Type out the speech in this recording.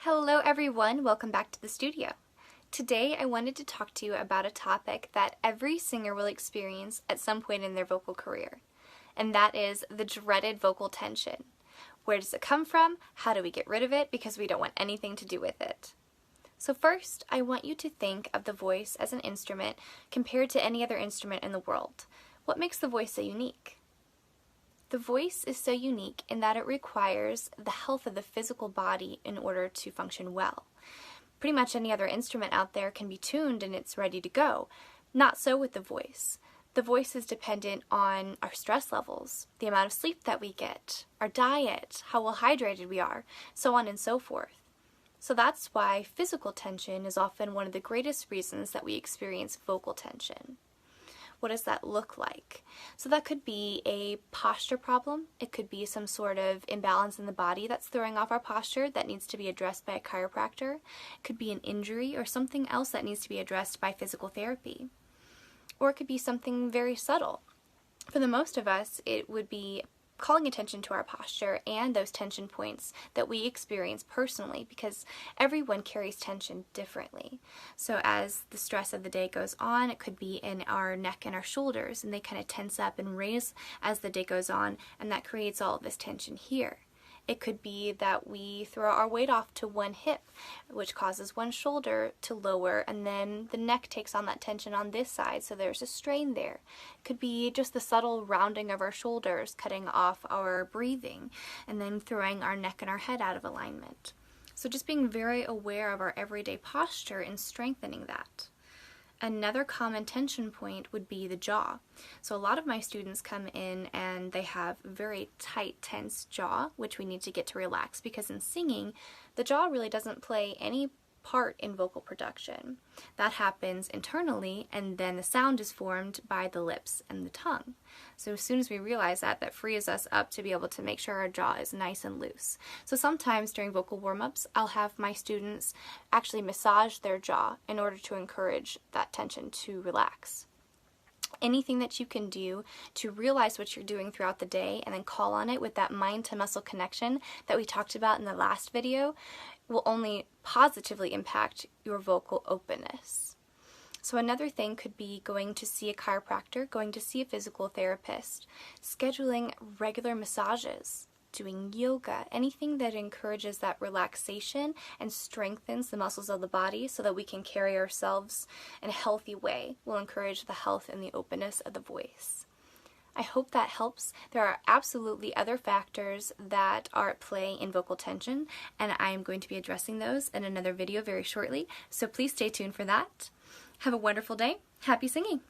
Hello everyone, welcome back to the studio. Today I wanted to talk to you about a topic that every singer will experience at some point in their vocal career, and that is the dreaded vocal tension. Where does it come from? How do we get rid of it? Because we don't want anything to do with it. So first, I want you to think of the voice as an instrument compared to any other instrument in the world. What makes the voice so unique? The voice is so unique in that it requires the health of the physical body in order to function well. Pretty much any other instrument out there can be tuned and it's ready to go. Not so with the voice. The voice is dependent on our stress levels, the amount of sleep that we get, our diet, how well hydrated we are, so on and so forth. So that's why physical tension is often one of the greatest reasons that we experience vocal tension. What does that look like? So that could be a posture problem. It could be some sort of imbalance in the body that's throwing off our posture that needs to be addressed by a chiropractor. It could be an injury or something else that needs to be addressed by physical therapy. Or it could be something very subtle. For the most of us, it would be calling attention to our posture and those tension points that we experience personally, because everyone carries tension differently. So as the stress of the day goes on, it could be in our neck and our shoulders, and they kind of tense up and raise as the day goes on, and that creates all of this tension here. It could be that we throw our weight off to one hip, which causes one shoulder to lower, and then the neck takes on that tension on this side, so there's a strain there. It could be just the subtle rounding of our shoulders, cutting off our breathing, and then throwing our neck and our head out of alignment. So just being very aware of our everyday posture and strengthening that. Another common tension point would be the jaw. So a lot of my students come in and they have very tight, tense jaw, which we need to get to relax, because in singing, the jaw really doesn't play any part in vocal production. That happens internally, and then the sound is formed by the lips and the tongue. So as soon as we realize that, that frees us up to be able to make sure our jaw is nice and loose. So sometimes during vocal warm-ups, I'll have my students actually massage their jaw in order to encourage that tension to relax. Anything that you can do to realize what you're doing throughout the day and then call on it with that mind-to-muscle connection that we talked about in the last video will only positively impact your vocal openness. So another thing could be going to see a chiropractor, going to see a physical therapist, scheduling regular massages, doing yoga, anything that encourages that relaxation and strengthens the muscles of the body so that we can carry ourselves in a healthy way will encourage the health and the openness of the voice. I hope that helps. There are absolutely other factors that are at play in vocal tension, and I am going to be addressing those in another video very shortly, so please stay tuned for that. Have a wonderful day. Happy singing!